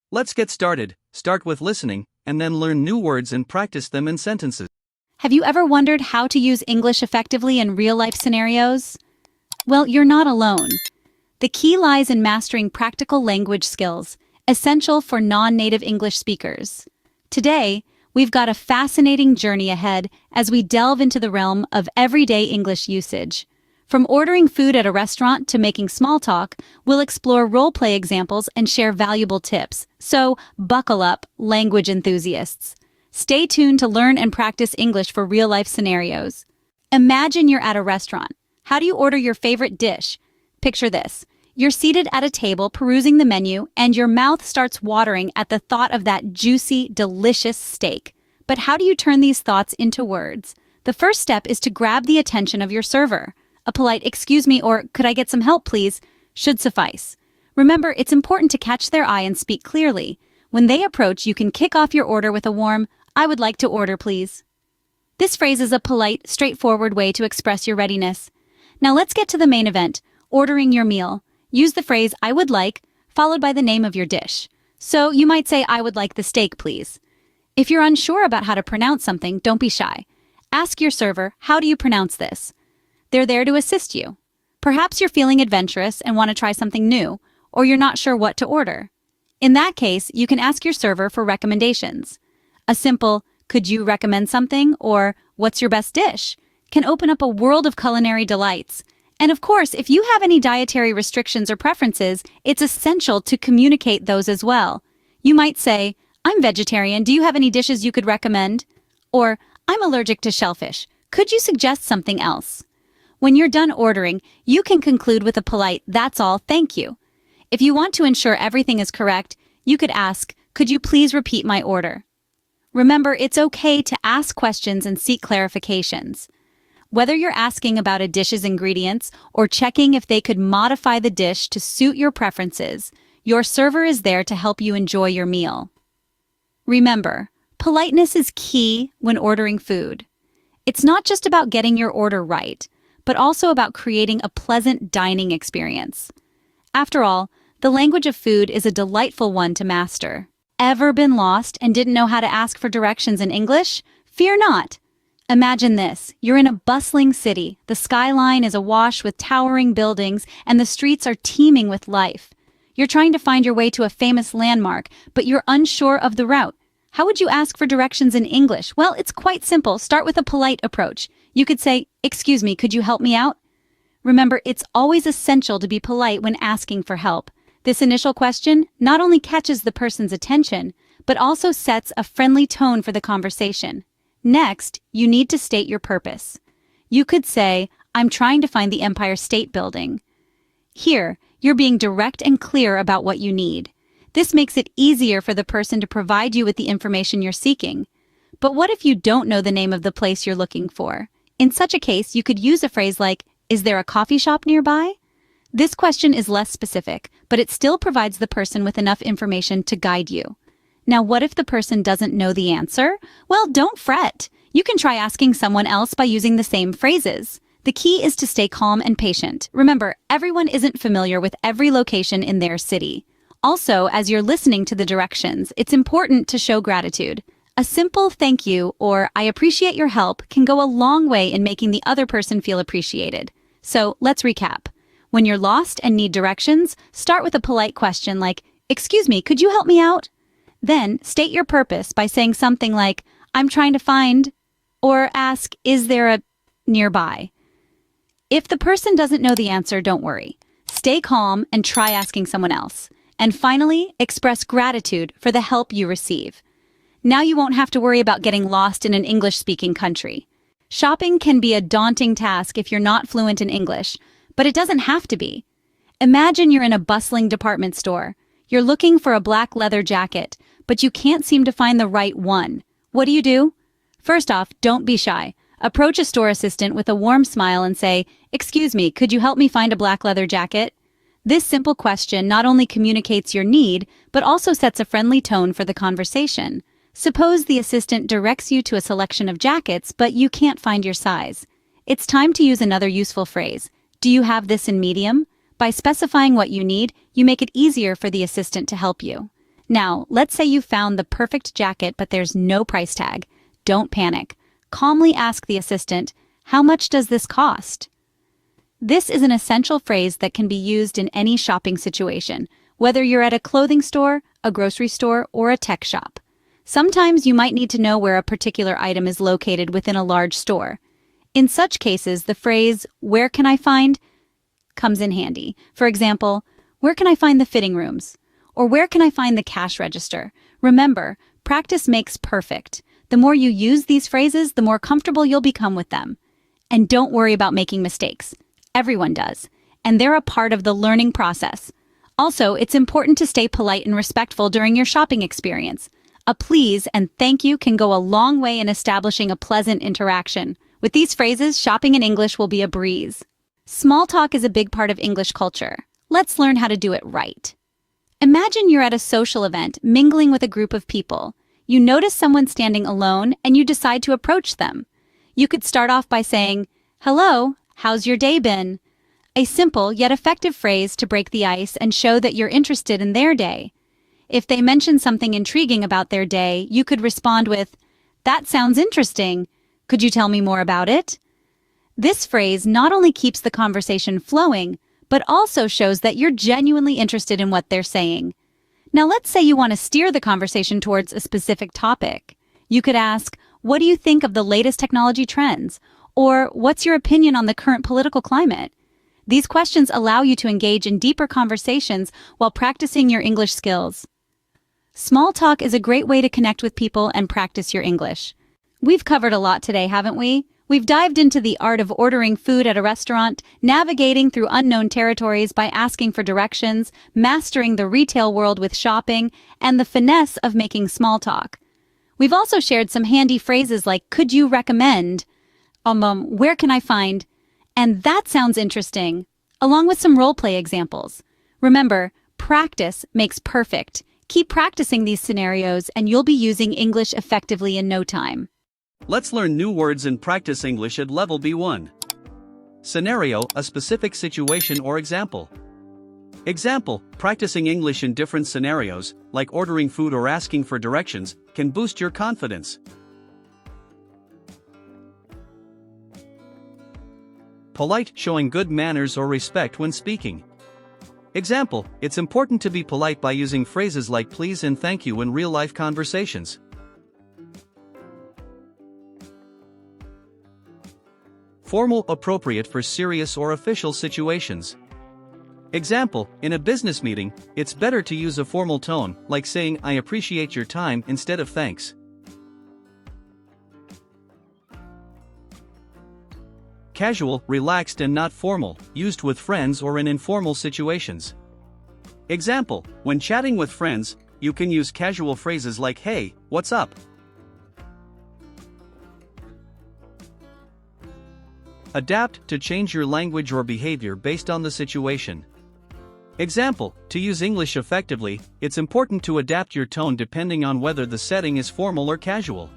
Let's get started. Start with listening, and then learn new words and practice them in sentences. Have you ever wondered how to use English effectively in real-life scenarios? Well, you're not alone. The key lies in mastering practical language skills, essential for non-native English speakers. Today, we've got a fascinating journey ahead as we delve into the realm of everyday English usage. From ordering food at a restaurant to making small talk, we'll explore role-play examples and share valuable tips. So, buckle up, language enthusiasts. Stay tuned to learn and practice English for real-life scenarios. Imagine you're at a restaurant. How do you order your favorite dish? Picture this. You're seated at a table perusing the menu, and your mouth starts watering at the thought of that juicy, delicious steak. But how do you turn these thoughts into words? The first step is to grab the attention of your server. A polite "excuse me" or "could I get some help, please?" should suffice. Remember, it's important to catch their eye and speak clearly. When they approach, you can kick off your order with a warm, "I would like to order, please." This phrase is a polite, straightforward way to express your readiness. Now let's get to the main event, ordering your meal. Use the phrase "I would like," followed by the name of your dish. So you might say, "I would like the steak, please." If you're unsure about how to pronounce something, don't be shy. Ask your server, "How do you pronounce this?" They're there to assist you. Perhaps you're feeling adventurous and want to try something new, or you're not sure what to order. In that case, you can ask your server for recommendations. A simple, "Could you recommend something?" or "What's your best dish?" can open up a world of culinary delights. And of course, if you have any dietary restrictions or preferences, it's essential to communicate those as well. You might say, "I'm vegetarian, do you have any dishes you could recommend?" Or, "I'm allergic to shellfish, could you suggest something else?" When you're done ordering, you can conclude with a polite "That's all, thank you." If you want to ensure everything is correct, you could ask, "Could you please repeat my order?" Remember, it's okay to ask questions and seek clarifications. Whether you're asking about a dish's ingredients or checking if they could modify the dish to suit your preferences, your server is there to help you enjoy your meal. Remember, politeness is key when ordering food. It's not just about getting your order right, but also about creating a pleasant dining experience. After all, the language of food is a delightful one to master. Ever been lost and didn't know how to ask for directions in English? Fear not! Imagine this. You're in a bustling city. The skyline is awash with towering buildings, and the streets are teeming with life. You're trying to find your way to a famous landmark, but you're unsure of the route. How would you ask for directions in English? Well, it's quite simple. Start with a polite approach. You could say, "Excuse me, could you help me out?" Remember, it's always essential to be polite when asking for help. This initial question not only catches the person's attention, but also sets a friendly tone for the conversation. Next, you need to state your purpose. You could say, "I'm trying to find the Empire State Building." Here, you're being direct and clear about what you need. This makes it easier for the person to provide you with the information you're seeking. But what if you don't know the name of the place you're looking for? In such a case, you could use a phrase like, "Is there a coffee shop nearby?" This question is less specific, but it still provides the person with enough information to guide you. Now, what if the person doesn't know the answer? Well, don't fret. You can try asking someone else by using the same phrases. The key is to stay calm and patient. Remember, everyone isn't familiar with every location in their city. Also, as you're listening to the directions, it's important to show gratitude. A simple "thank you" or "I appreciate your help" can go a long way in making the other person feel appreciated. So, let's recap. When you're lost and need directions, start with a polite question like, "Excuse me, could you help me out?" Then, state your purpose by saying something like, "I'm trying to find," or ask, "Is there a nearby?" If the person doesn't know the answer, don't worry. Stay calm and try asking someone else. And finally, express gratitude for the help you receive. Now you won't have to worry about getting lost in an English-speaking country. Shopping can be a daunting task if you're not fluent in English, but it doesn't have to be. Imagine you're in a bustling department store. You're looking for a black leather jacket, but you can't seem to find the right one. What do? First off, don't be shy. Approach a store assistant with a warm smile and say, "Excuse me, could you help me find a black leather jacket?" This simple question not only communicates your need, but also sets a friendly tone for the conversation. Suppose the assistant directs you to a selection of jackets, but you can't find your size. It's time to use another useful phrase. Do you have this in medium? By specifying what you need, you make it easier for the assistant to help you. Now, let's say you found the perfect jacket but there's no price tag. Don't panic. Calmly ask the assistant, "How much does this cost?" This is an essential phrase that can be used in any shopping situation, whether you're at a clothing store, a grocery store, or a tech shop. Sometimes you might need to know where a particular item is located within a large store. In such cases, the phrase, "Where can I find?" comes in handy. For example, "Where can I find the fitting rooms?" Or "Where can I find the cash register?" Remember, practice makes perfect. The more you use these phrases, the more comfortable you'll become with them. And don't worry about making mistakes. Everyone does, and they're a part of the learning process. Also, it's important to stay polite and respectful during your shopping experience. A please and thank you can go a long way in establishing a pleasant interaction. With these phrases, shopping in English will be a breeze. Small talk is a big part of English culture. Let's learn how to do it right. Imagine you're at a social event, mingling with a group of people. You notice someone standing alone, and you decide to approach them. You could start off by saying, "Hello, how's your day been?" A simple yet effective phrase to break the ice and show that you're interested in their day. If they mention something intriguing about their day, you could respond with, "That sounds interesting. Could you tell me more about it?" This phrase not only keeps the conversation flowing, but also shows that you're genuinely interested in what they're saying. Now let's say you want to steer the conversation towards a specific topic. You could ask, "What do you think of the latest technology trends?" Or, "What's your opinion on the current political climate?" These questions allow you to engage in deeper conversations while practicing your English skills. Small talk is a great way to connect with people and practice your English. We've covered a lot today, haven't we? We've dived into the art of ordering food at a restaurant, navigating through unknown territories by asking for directions, mastering the retail world with shopping, and the finesse of making small talk. We've also shared some handy phrases like, "Could you recommend?" "Where can I find?" And "That sounds interesting," along with some role-play examples. Remember, practice makes perfect. Keep practicing these scenarios and you'll be using English effectively in no time. Let's learn new words and practice English at level B1. Scenario, a specific situation or example. Example, practicing English in different scenarios, like ordering food or asking for directions, can boost your confidence. Polite, showing good manners or respect when speaking. Example, it's important to be polite by using phrases like please and thank you in real-life conversations. Formal, appropriate for serious or official situations. Example, in a business meeting, it's better to use a formal tone, like saying "I appreciate your time" instead of "thanks." Casual, relaxed and not formal, used with friends or in informal situations. Example, when chatting with friends, you can use casual phrases like "Hey, what's up?" Adapt, to change your language or behavior based on the situation. Example, to use English effectively, it's important to adapt your tone depending on whether the setting is formal or casual.